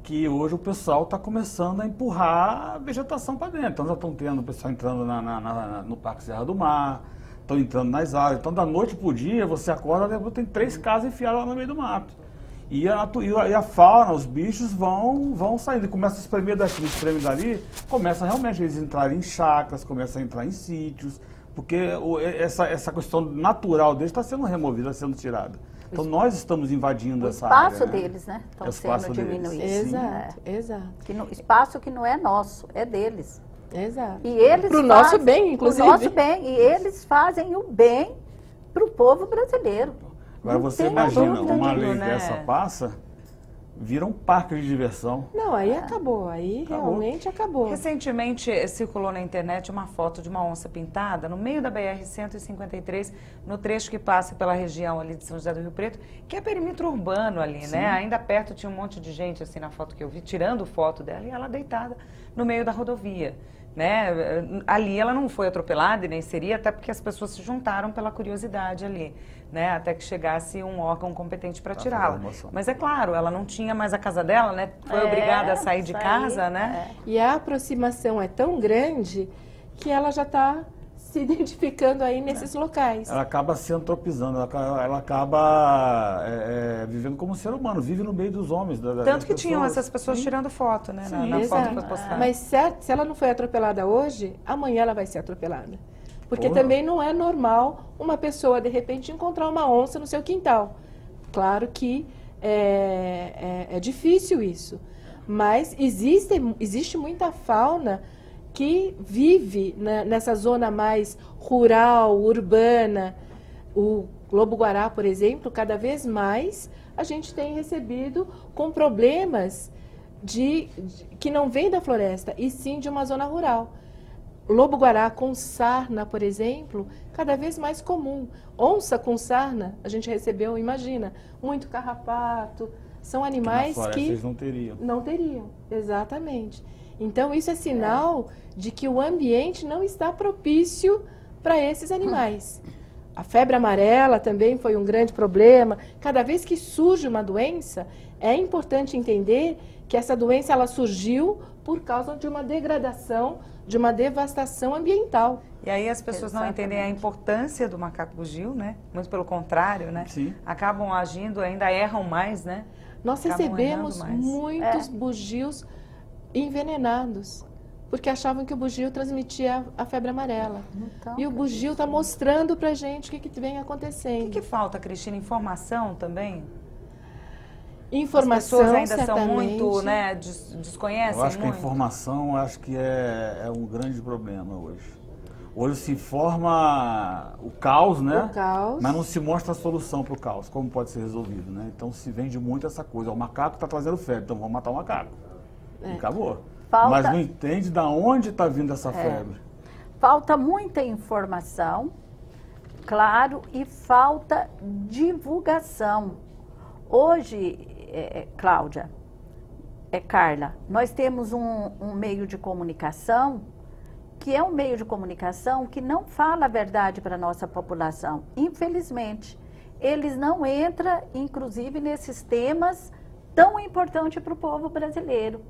Speaker 4: que hoje o pessoal está começando a empurrar a vegetação para dentro. Então já estão tendo o pessoal entrando no Parque Serra do Mar, estão entrando nas áreas. Então da noite para o dia você acorda, depois tem 3 casas enfiadas lá no meio do mato. E a fauna, os bichos vão saindo, começa a espremer daqui, espremer dali, começa realmente eles entrarem em chácaras, começam a entrar em sítios, porque essa questão natural deles está sendo removida, está sendo tirada. Então nós estamos invadindo essa área.
Speaker 2: O espaço deles, né? Estão sendo diminuídos.
Speaker 3: Exato, exato.
Speaker 2: Espaço que não é nosso, é deles.
Speaker 3: Exato.
Speaker 2: E eles
Speaker 3: para o nosso bem, inclusive.
Speaker 2: Para o nosso bem. E eles fazem o bem para o povo brasileiro.
Speaker 4: Agora você imagina, uma lei dessa passa, vira um parque de diversão.
Speaker 3: Não, aí acabou, aí realmente acabou.
Speaker 1: Recentemente circulou na internet uma foto de uma onça pintada no meio da BR-153, no trecho que passa pela região ali de São José do Rio Preto, que é perímetro urbano ali, né? Ainda perto tinha um monte de gente assim na foto que eu vi, tirando foto dela e ela deitada no meio da rodovia. Né? Ali ela não foi atropelada e nem seria, até porque as pessoas se juntaram pela curiosidade ali, né? Até que chegasse um órgão competente para tirá-la. Mas é claro, ela não tinha mais a casa dela, né? Foi obrigada a sair de casa, né?
Speaker 3: E a aproximação é tão grande que ela já está se identificando aí nesses locais.
Speaker 4: Ela acaba se antropizando, ela acaba vivendo como ser humano, vive no meio dos homens.
Speaker 1: Tanto que tinham essas pessoas tirando foto, né? Na foto que foi postada.
Speaker 3: Mas certo, se ela não foi atropelada hoje, amanhã ela vai ser atropelada. Porque também não é normal uma pessoa, de repente, encontrar uma onça no seu quintal. Claro que é difícil isso, mas existe muita fauna que vive nessa zona mais rural, urbana. O lobo-guará, por exemplo, cada vez mais a gente tem recebido com problemas que não vem da floresta, e sim de uma zona rural. Lobo-guará com sarna, por exemplo, cada vez mais comum. Onça com sarna, a gente recebeu, imagina, muito carrapato. São animais que
Speaker 4: eles não teriam.
Speaker 3: Não teriam, exatamente. Então, isso é sinal de que o ambiente não está propício para esses animais. A febre amarela também foi um grande problema. Cada vez que surge uma doença, é importante entender que essa doença ela surgiu por causa de uma degradação, de uma devastação ambiental.
Speaker 1: E aí as pessoas não entendem a importância do macaco bugio, né? Muito pelo contrário, né?
Speaker 4: Sim.
Speaker 1: Acabam agindo, ainda erram mais, né?
Speaker 3: Nós recebemos muitos bugios envenenados, porque achavam que o bugio transmitia a febre amarela. Então, e o bugio está mostrando para a gente o que vem acontecendo.
Speaker 1: O que falta, Cristina? Informação também?
Speaker 3: Informação,
Speaker 1: as pessoas ainda
Speaker 3: certamente.
Speaker 1: são muito, né, desconhecem muito.
Speaker 4: Eu acho que a informação é um grande problema hoje. Hoje se forma o caos, né?
Speaker 3: O caos.
Speaker 4: Mas não se mostra a solução para o caos, como pode ser resolvido, né? Então se vende muito essa coisa. O macaco está trazendo febre, então vamos matar o macaco. E acabou. Mas não entende de onde está vindo essa febre.
Speaker 2: Falta muita informação, claro, e falta divulgação. Hoje, Cláudia, Carla, nós temos um meio de comunicação que é um meio de comunicação que não fala a verdade para a nossa população. Infelizmente, eles não entram, inclusive, nesses temas tão importantes para o povo brasileiro,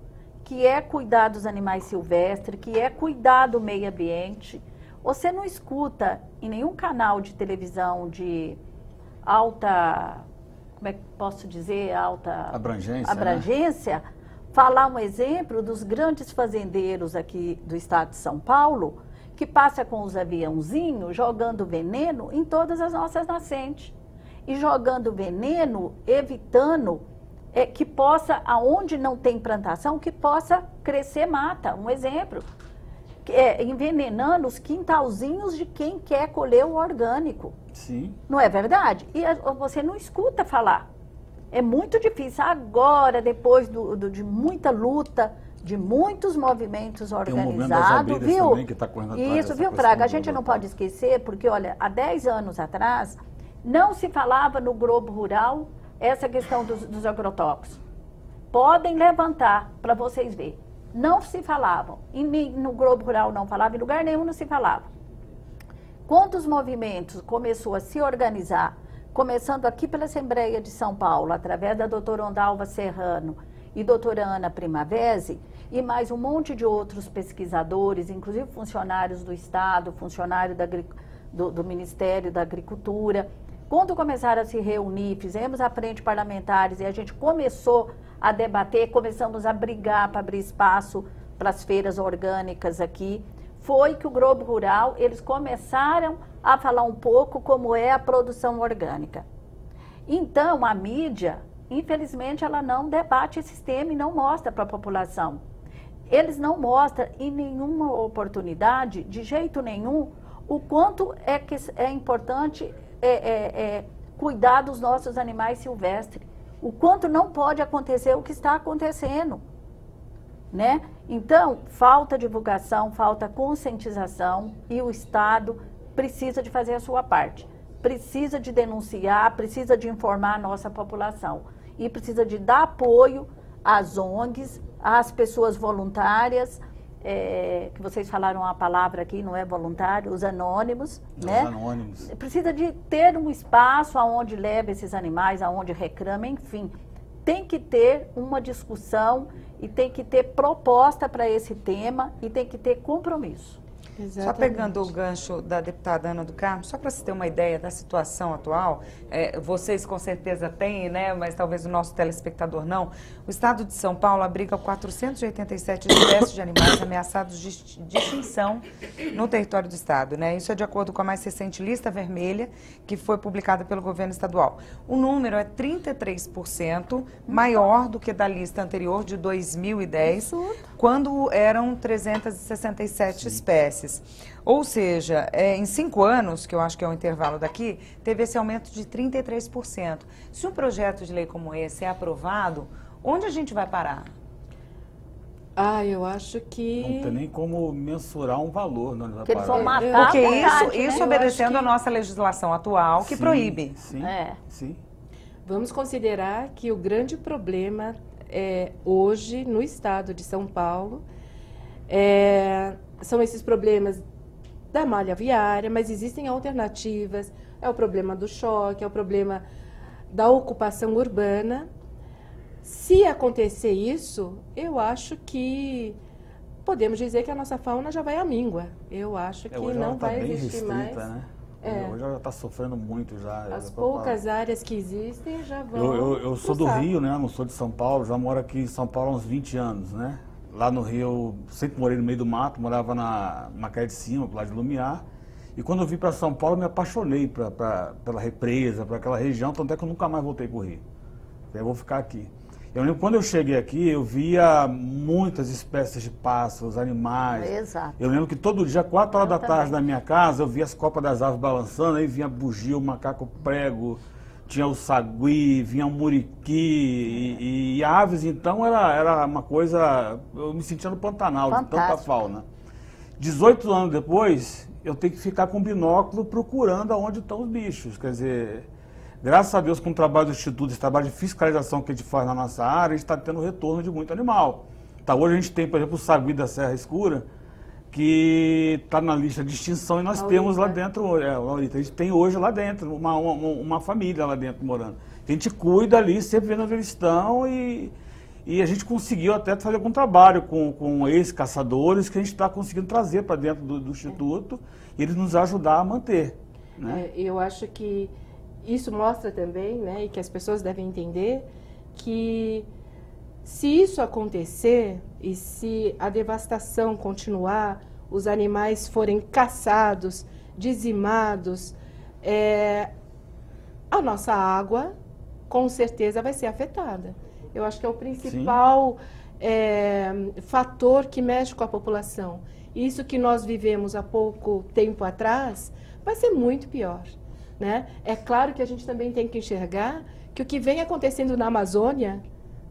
Speaker 2: que é cuidar dos animais silvestres, que é cuidar do meio ambiente. Você não escuta em nenhum canal de televisão de alta, como é que posso dizer, alta abrangência, né? Falar um exemplo dos grandes fazendeiros aqui do estado de São Paulo, que passa com os aviãozinhos jogando veneno em todas as nossas nascentes. E jogando veneno, evitando que possa, aonde não tem plantação, que possa crescer mata. Um exemplo, envenenando os quintalzinhos de quem quer colher o orgânico.
Speaker 4: Sim.
Speaker 2: Não é verdade? E você não escuta falar. É muito difícil. Agora, depois de muita luta, de muitos movimentos organizados, viu?
Speaker 4: Também, que tá correndo atrás
Speaker 2: Isso, viu, Fraga? A gente não pode esquecer, porque, olha, há 10 anos atrás, não se falava no Globo Rural essa questão dos agrotóxicos. Podem levantar para vocês verem. Não se falavam. No Globo Rural não falava, em lugar nenhum não se falava. Quando os movimentos começou a se organizar, começando aqui pela Assembleia de São Paulo, através da doutora Ondalva Serrano e doutora Ana Primavesi, e mais um monte de outros pesquisadores, inclusive funcionários do Estado, funcionários do Ministério da Agricultura. Quando começaram a se reunir, fizemos a frente parlamentares e a gente começou a debater, começamos a brigar para abrir espaço para as feiras orgânicas aqui, foi que o Globo Rural, eles começaram a falar um pouco como é a produção orgânica. Então, a mídia, infelizmente, ela não debate esse tema e não mostra para a população. Eles não mostram em nenhuma oportunidade, de jeito nenhum, o quanto é importante cuidar dos nossos animais silvestres. O quanto não pode acontecer o que está acontecendo. Né? Então, falta divulgação, falta conscientização e o Estado precisa de fazer a sua parte. Precisa de denunciar, precisa de informar a nossa população. E precisa de dar apoio às ONGs, às pessoas voluntárias, que vocês falaram a palavra aqui, não é voluntário, os anônimos. Né?
Speaker 4: Anônimos.
Speaker 2: Precisa de ter um espaço aonde leva esses animais, aonde reclama, enfim. Tem que ter uma discussão e tem que ter proposta para esse tema e tem que ter compromisso.
Speaker 1: Exatamente. Só pegando o gancho da deputada Ana do Carmo, só para você ter uma ideia da situação atual, vocês com certeza têm, né, mas talvez o nosso telespectador não, o estado de São Paulo abriga 487 espécies de animais ameaçados de extinção no território do estado, né? Isso é de acordo com a mais recente lista vermelha, que foi publicada pelo governo estadual. O número é 33% maior do que da lista anterior, de 2010, quando eram 367 espécies. Ou seja, em 5 anos, que eu acho que é o intervalo daqui, teve esse aumento de 33%. Se um projeto de lei como esse é aprovado, onde a gente vai parar?
Speaker 3: Eu acho que...
Speaker 4: Não tem nem como mensurar um valor. Não vai
Speaker 2: que eles
Speaker 4: parar.
Speaker 2: vão matar.
Speaker 1: Porque
Speaker 2: vontade,
Speaker 1: isso
Speaker 2: né?
Speaker 1: obedecendo a nossa legislação atual, que proíbe.
Speaker 4: Sim, sim.
Speaker 3: Vamos considerar que o grande problema hoje no estado de São Paulo são esses problemas da malha viária, mas existem alternativas. É o problema do choque, é o problema da ocupação urbana. Se acontecer isso, eu acho que podemos dizer que a nossa fauna já vai à míngua. Eu acho que não vai existir mais.
Speaker 4: Né? Hoje ela está sofrendo muito já.
Speaker 3: As poucas áreas que existem já vão...
Speaker 4: Eu sou do Rio, né? Não sou de São Paulo, já moro aqui em São Paulo há uns 20 anos, né? Lá no Rio, eu sempre morei no meio do mato, morava na Macaé de Cima, lá de Lumiar. E quando eu vim para São Paulo, eu me apaixonei pela represa, por aquela região, tanto é que eu nunca mais voltei para o Rio. Eu vou ficar aqui. Eu lembro quando eu cheguei aqui, eu via muitas espécies de pássaros, animais.
Speaker 2: Exato.
Speaker 4: Eu lembro que todo dia, 4 horas da tarde na minha casa, eu via as copas das aves balançando, aí vinha bugio, o macaco prego, tinha o sagui, vinha o muriqui, e aves, então era uma coisa, eu me sentia no Pantanal,
Speaker 2: Fantástico.
Speaker 4: de tanta fauna. 18 anos depois, eu tenho que ficar com binóculo procurando aonde estão os bichos, quer dizer... Graças a Deus, com o trabalho do Instituto, esse trabalho de fiscalização que a gente faz na nossa área, a gente está tendo retorno de muito animal. Tá, hoje a gente tem, por exemplo, o sagui da Serra Escura, que está na lista de extinção e nós temos lá dentro, Laurita, a gente tem hoje lá dentro, uma família lá dentro morando. A gente cuida ali, sempre vendo onde eles estão e a gente conseguiu até fazer algum trabalho com ex-caçadores que a gente está conseguindo trazer para dentro do Instituto e eles nos ajudar a manter. Né?
Speaker 3: Eu acho que isso mostra também, né, e que as pessoas devem entender, que se isso acontecer e se a devastação continuar, os animais forem caçados, dizimados, a nossa água com certeza vai ser afetada. Eu acho que é o principal fator que mexe com a população. Isso que nós vivemos há pouco tempo atrás vai ser muito pior. Né? É claro que a gente também tem que enxergar que o que vem acontecendo na Amazônia,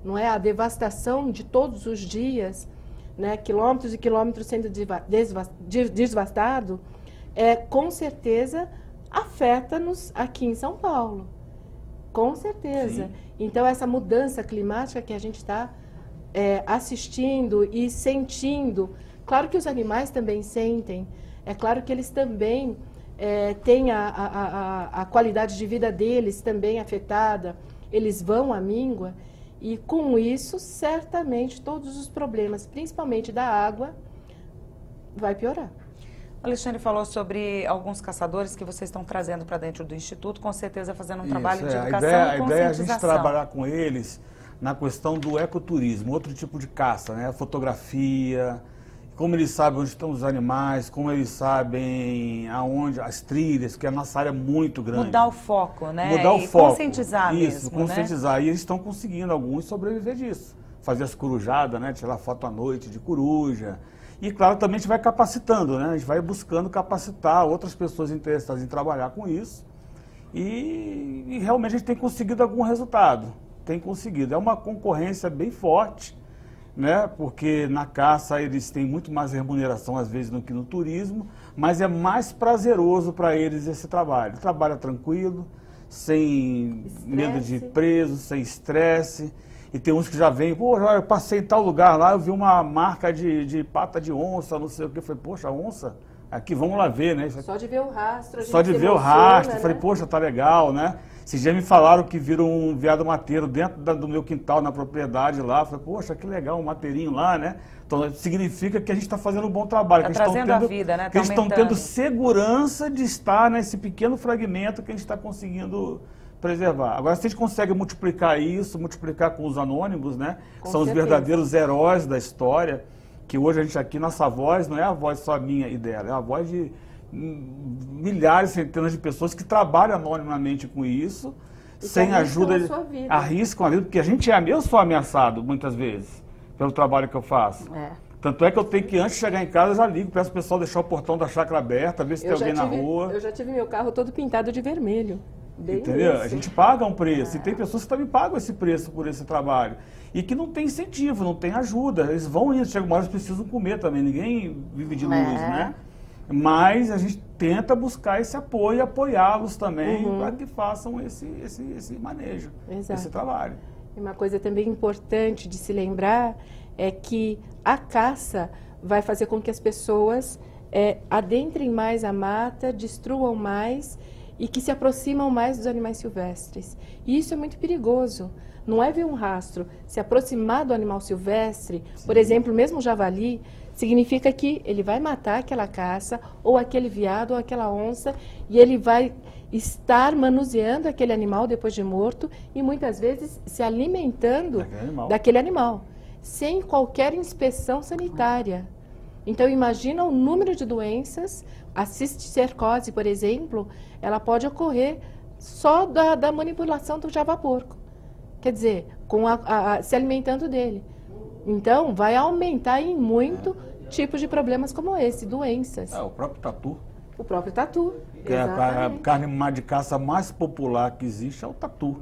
Speaker 3: não é, a devastação de todos os dias, né, quilômetros e quilômetros sendo desvastado, com certeza afeta-nos aqui em São Paulo. Com certeza. Sim. Então, essa mudança climática que a gente está assistindo e sentindo, claro que os animais também sentem, é claro que eles também têm a qualidade de vida deles também afetada, eles vão à míngua, e com isso, certamente, todos os problemas, principalmente da água, vai piorar.
Speaker 1: O Alexandre falou sobre alguns caçadores que vocês estão trazendo para dentro do Instituto, com certeza fazendo um trabalho de educação e conscientização. A ideia é a gente trabalhar com eles na questão do ecoturismo, outro tipo de caça, né? Fotografia, como eles sabem onde estão os animais, como eles sabem aonde, as trilhas, que a nossa área é muito grande. Mudar o foco, né?
Speaker 4: Mudar o foco.
Speaker 1: Conscientizar mesmo,
Speaker 4: isso, conscientizar.
Speaker 1: Né?
Speaker 4: E eles estão conseguindo, alguns, sobreviver disso. Fazer as corujadas, né? Tirar foto à noite de coruja. E, claro, também a gente vai capacitando, né? A gente vai buscando capacitar outras pessoas interessadas em trabalhar com isso. E realmente a gente tem conseguido algum resultado. Tem conseguido. É uma concorrência bem forte, né? Porque na caça eles têm muito mais remuneração, às vezes, do que no turismo, mas é mais prazeroso para eles esse trabalho. Trabalha tranquilo, sem medo de ir preso, sem estresse. E tem uns que já vêm, pô, eu passei em tal lugar lá, eu vi uma marca de pata de onça, não sei o que. Eu falei, poxa, onça? Aqui, vamos lá ver, né?
Speaker 3: Só de ver o rastro, a gente
Speaker 4: só de ver o rastro, né? Falei, poxa, tá legal, né? Esses dias me falaram que viram um veado mateiro dentro do meu quintal, na propriedade lá. Falei, poxa, que legal, um mateirinho lá, né? Então, significa que a gente está fazendo um bom trabalho.
Speaker 1: Está trazendo a vida, né?
Speaker 4: Que eles estão tendo segurança de estar nesse pequeno fragmento que a gente está conseguindo preservar. Agora, se a gente consegue multiplicar isso, multiplicar com os anônimos, né? São os verdadeiros heróis da história, que hoje a gente aqui, nossa voz, não é a voz só minha e dela, é a voz de milhares, centenas de pessoas que trabalham anonimamente com isso, e sem ajuda, arriscam a vida, porque a gente eu sou ameaçado muitas vezes pelo trabalho que eu faço. Tanto é que eu tenho que, antes de chegar em casa, eu já ligo, peço o pessoal deixar o portão da chácara aberta, ver se tem alguém na rua.
Speaker 3: Eu já tive meu carro todo pintado de vermelho.
Speaker 4: Entendeu? A gente paga um preço, e tem pessoas que também pagam esse preço por esse trabalho. E que não tem incentivo, não tem ajuda. Eles vão indo, chega uma hora, eles precisam comer também, ninguém vive de luz, né? Mas a gente tenta buscar esse apoio e apoiá-los também para que façam esse manejo, esse trabalho.
Speaker 3: Uma coisa também importante de se lembrar é que a caça vai fazer com que as pessoas adentrem mais a mata, destruam mais e que se aproximam mais dos animais silvestres. E isso é muito perigoso. Não é ver um rastro, se aproximar do animal silvestre, por exemplo, mesmo o javali, significa que ele vai matar aquela caça, ou aquele veado, ou aquela onça, e ele vai estar manuseando aquele animal depois de morto e muitas vezes se alimentando daquele animal, sem qualquer inspeção sanitária. Então, imagina o número de doenças. A cisticercose, por exemplo, ela pode ocorrer só da manipulação do javaporco. Quer dizer, se alimentando dele. Então, vai aumentar em muito tipos de problemas como esse, doenças.
Speaker 4: O próprio tatu.
Speaker 3: O próprio tatu.
Speaker 4: Que é a carne de caça mais popular que existe é o tatu,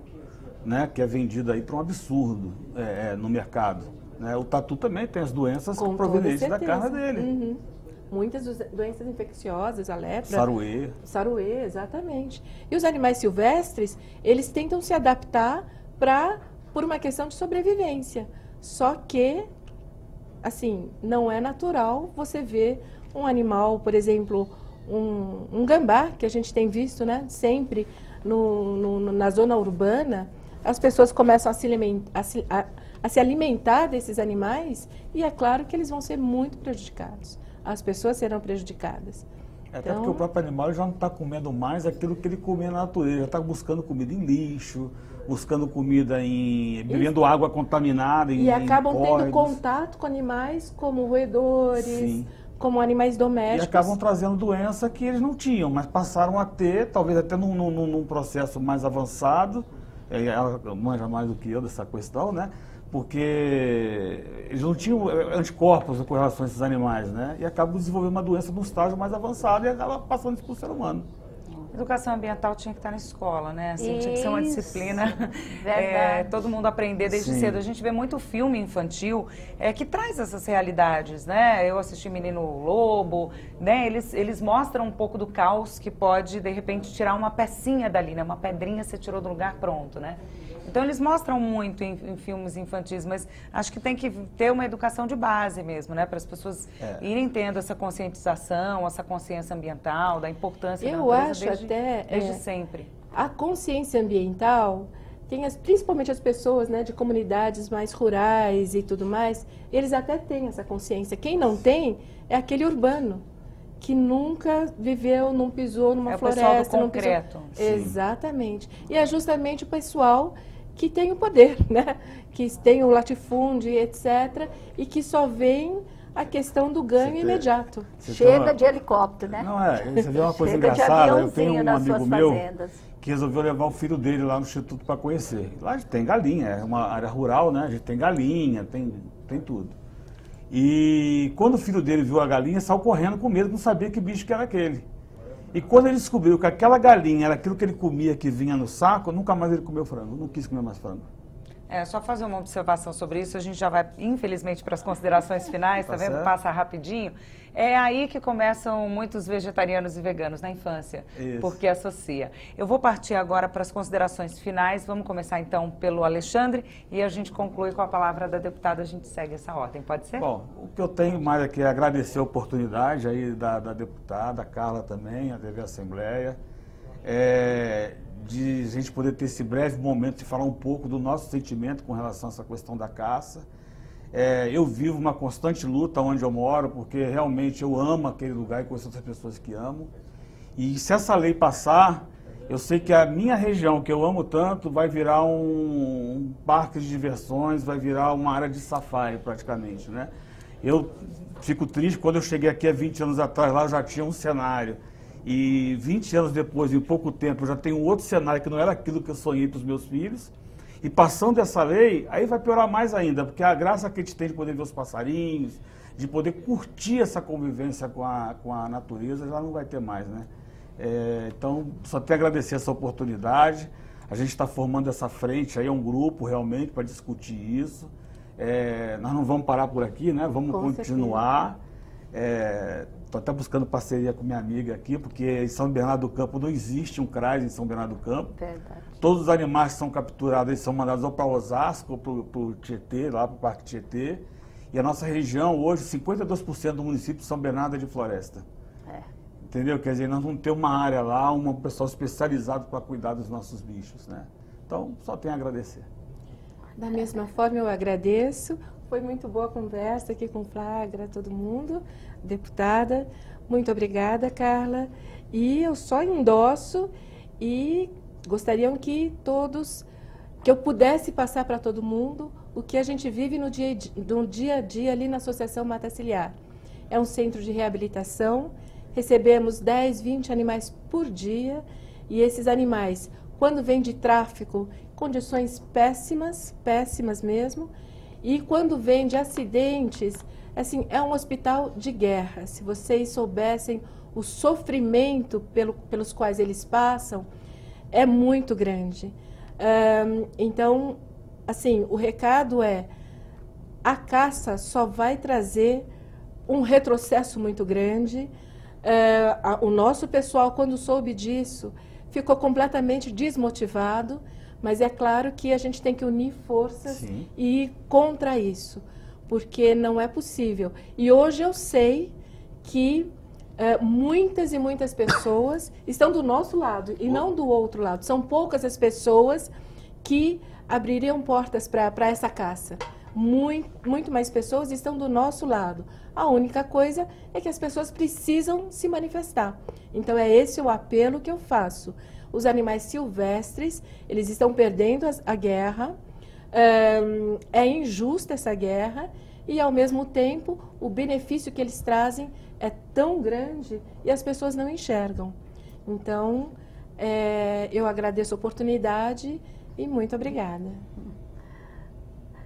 Speaker 4: né? Que é vendido aí para um absurdo no mercado. Né? O tatu também tem as doenças provenientes da carne dele.
Speaker 3: Uhum. Muitas doenças infecciosas, a lepra.
Speaker 4: Saruê.
Speaker 3: Saruê, exatamente. E os animais silvestres, eles tentam se adaptar por uma questão de sobrevivência. Só que, assim, não é natural você ver um animal, por exemplo, um gambá, que a gente tem visto, né, sempre na zona urbana, as pessoas começam a se alimentar desses animais e é claro que eles vão ser muito prejudicados. As pessoas serão prejudicadas.
Speaker 4: Até porque o próprio animal já não está comendo mais aquilo que ele comia na natureza, já está buscando comida em lixo, buscando comida bebendo água contaminada
Speaker 3: e acabam tendo contato com animais como roedores, sim, como animais domésticos.
Speaker 4: E acabam trazendo doença que eles não tinham, mas passaram a ter, talvez até num processo mais avançado. Ela manja mais do que eu dessa questão, né? Porque eles não tinham anticorpos com relação a esses animais, né? E acabam desenvolvendo uma doença num estágio mais avançado e acaba passando isso para o ser humano.
Speaker 1: Educação ambiental tinha que estar na escola, né? Assim, tinha que ser uma disciplina, todo mundo aprender desde
Speaker 4: Sim.
Speaker 1: cedo. A gente vê muito filme infantil que traz essas realidades, né? Eu assisti Menino Lobo, né? Eles mostram um pouco do caos que pode, de repente, tirar uma pecinha dali, né? Uma pedrinha você tirou do lugar, pronto, né? Então, eles mostram muito em filmes infantis, mas acho que tem que ter uma educação de base mesmo, né? Para as pessoas irem tendo essa conscientização, essa consciência ambiental, da importância da natureza desde sempre.
Speaker 3: A consciência ambiental, principalmente as pessoas, né, de comunidades mais rurais e tudo mais, eles até têm essa consciência. Quem não tem é aquele urbano, que nunca viveu, não pisou numa floresta.
Speaker 1: É o pessoal do concreto.
Speaker 3: Exatamente. E é justamente o pessoal que tem o poder, né? Que tem o latifúndio, etc. E que só vem a questão do ganho imediato.
Speaker 2: Chega de helicóptero, né?
Speaker 4: Não você vê uma coisa engraçada. Eu tenho um amigo meu que resolveu levar o filho dele lá no Instituto para conhecer. Lá a gente tem galinha, é uma área rural, né? A gente tem galinha, tem tudo. E quando o filho dele viu a galinha, saiu correndo com medo, não sabia que bicho que era aquele. E quando ele descobriu que aquela galinha era aquilo que ele comia, que vinha no saco, nunca mais ele comeu frango, não quis comer mais frango.
Speaker 1: Só fazer uma observação sobre isso, a gente já vai, infelizmente, para as considerações finais, tá vendo? Passa rapidinho. É aí que começam muitos vegetarianos e veganos, na infância, porque associa. Eu vou partir agora para as considerações finais, vamos começar então pelo Alexandre e a gente conclui com a palavra da deputada, a gente segue essa ordem, pode ser?
Speaker 4: Bom, o que eu tenho mais aqui é agradecer a oportunidade aí da deputada, a Carla também, a TV Assembleia, de a gente poder ter esse breve momento de falar um pouco do nosso sentimento com relação a essa questão da caça. Eu vivo uma constante luta onde eu moro, porque realmente eu amo aquele lugar e conheço outras pessoas que amam. E se essa lei passar, eu sei que a minha região, que eu amo tanto, vai virar um parque de diversões, vai virar uma área de safari praticamente, né? Eu fico triste, quando eu cheguei aqui há 20 anos atrás, lá eu já tinha um cenário. E 20 anos depois, em pouco tempo, eu já tenho outro cenário que não era aquilo que eu sonhei para os meus filhos. E passando essa lei, aí vai piorar mais ainda, porque a graça que a gente tem de poder ver os passarinhos, de poder curtir essa convivência com a natureza, já não vai ter mais, né? Então, só tenho a agradecer essa oportunidade. A gente está formando essa frente aí, é um grupo realmente para discutir isso. Nós não vamos parar por aqui, né? Vamos continuar. Estou até buscando parceria com minha amiga aqui, porque em São Bernardo do Campo não existe um CRAS em São Bernardo do Campo.
Speaker 2: Verdade.
Speaker 4: Todos os animais que são capturados, eles são mandados ou para Osasco, ou para o Tietê, lá para o Parque Tietê. E a nossa região, hoje, 52% do município de São Bernardo é de floresta. Entendeu? Quer dizer, nós vamos ter uma área lá, um pessoal especializado para cuidar dos nossos bichos, né? Então, só tenho a agradecer.
Speaker 3: Da mesma forma, eu agradeço. Foi muito boa a conversa aqui com o Flagra, todo mundo, deputada. Muito obrigada, Carla. E eu só endosso e gostariam que eu pudesse passar para todo mundo o que a gente vive no dia a dia ali na Associação Mata Ciliar. É um centro de reabilitação, recebemos 10, 20 animais por dia e esses animais Quando vem de tráfico, condições péssimas, péssimas mesmo. E quando vem de acidentes, assim, é um hospital de guerra. Se vocês soubessem o sofrimento pelos quais eles passam, é muito grande. Então, assim, o recado é: a caça só vai trazer um retrocesso muito grande. O nosso pessoal, quando soube disso, ficou completamente desmotivado, mas é claro que a gente tem que unir forças
Speaker 4: Sim.
Speaker 3: e ir contra isso, porque não é possível. E hoje eu sei que muitas e muitas pessoas estão do nosso lado e não do outro lado. São poucas as pessoas que abririam portas para essa caça. Muito mais pessoas estão do nosso lado. A única coisa é que as pessoas precisam se manifestar. Então é esse o apelo que eu faço. Os animais silvestres, eles estão perdendo a guerra, é injusta essa guerra e, ao mesmo tempo, o benefício que eles trazem é tão grande e as pessoas não enxergam. Então, eu agradeço a oportunidade e muito obrigada.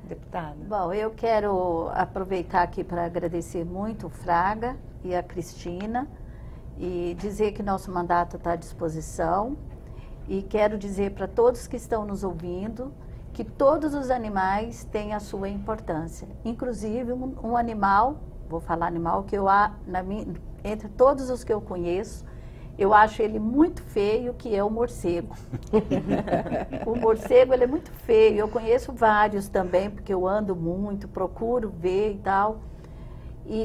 Speaker 1: Deputada.
Speaker 2: Bom, eu quero aproveitar aqui para agradecer muito o Fraga e a Cristina e dizer que nosso mandato está à disposição. E quero dizer para todos que estão nos ouvindo que todos os animais têm a sua importância. Inclusive um animal, vou falar animal, que entre todos os que eu conheço, eu acho ele muito feio, que é o morcego. O morcego, ele é muito feio. Eu conheço vários também, porque eu ando muito, procuro ver e tal.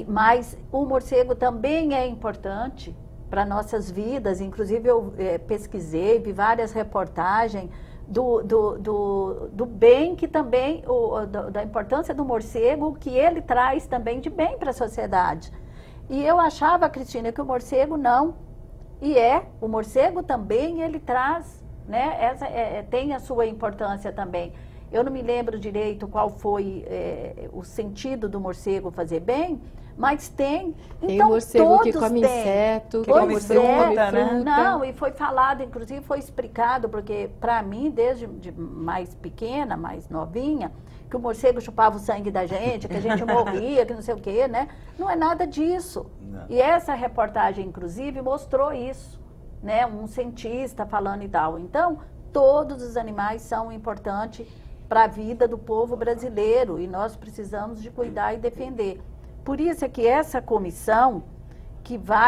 Speaker 2: Mas o morcego também é importante para nossas vidas. Inclusive eu pesquisei, vi várias reportagens do bem que também, da importância do morcego, que ele traz também de bem para a sociedade. E eu achava, Cristina, que o morcego não. O morcego também, ele traz, né, tem a sua importância também. Eu não me lembro direito qual foi o sentido do morcego fazer bem, mas tem.
Speaker 3: Tem
Speaker 2: então,
Speaker 3: o morcego
Speaker 2: todos
Speaker 3: que come
Speaker 2: têm.
Speaker 3: inseto, que
Speaker 1: come
Speaker 3: come
Speaker 1: fruta, né?
Speaker 3: fruta.
Speaker 2: Não, e foi falado, inclusive foi explicado, porque para mim, desde mais pequena, mais novinha, que o morcego chupava o sangue da gente, que a gente morria, que não sei o quê, né? Não é nada disso.
Speaker 4: Não.
Speaker 2: E essa reportagem, inclusive, mostrou isso, né? Um cientista falando e tal. Então, todos os animais são importantes para a vida do povo brasileiro e nós precisamos de cuidar e defender. Por isso é que essa comissão,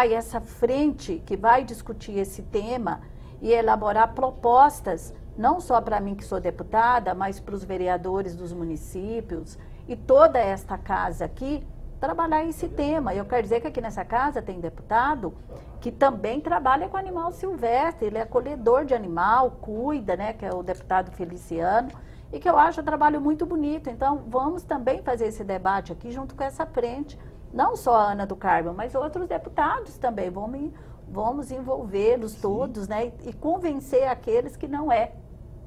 Speaker 2: essa frente que vai discutir esse tema e elaborar propostas, não só para mim que sou deputada, mas para os vereadores dos municípios e toda esta casa aqui, trabalhar esse tema. Eu quero dizer que aqui nessa casa tem deputado que também trabalha com animal silvestre, ele é acolhedor de animal, cuida, né, que é o deputado Feliciano, e que eu acho um trabalho muito bonito. Então, vamos também fazer esse debate aqui junto com essa frente, não só a Ana do Carmo, mas outros deputados também. Vamos envolvê-los todos, né, e convencer aqueles que não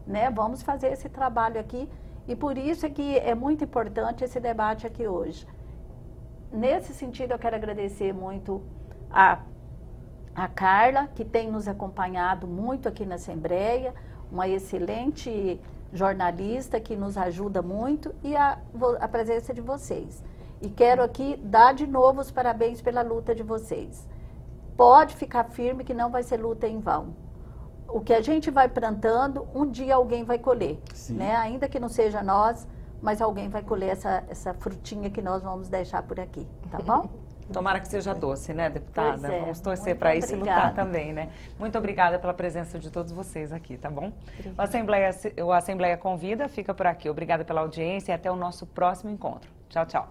Speaker 2: né? Vamos fazer esse trabalho aqui e por isso é que é muito importante esse debate aqui hoje. Nesse sentido, eu quero agradecer muito a Carla, que tem nos acompanhado muito aqui na Assembleia, uma excelente jornalista que nos ajuda muito e a presença de vocês. E quero aqui dar de novo os parabéns pela luta de vocês. Pode ficar firme que não vai ser luta em vão. O que a gente vai plantando, um dia alguém vai colher, né? Ainda que não seja nós, mas alguém vai colher essa frutinha que nós vamos deixar por aqui, tá bom?
Speaker 1: Tomara que seja doce, né, deputada? Vamos torcer para isso e
Speaker 2: obrigada.
Speaker 1: lutar também, né? Muito obrigada pela presença de todos vocês aqui, tá bom? O Assembleia Convida fica por aqui. Obrigada pela audiência e até o nosso próximo encontro. Tchau, tchau.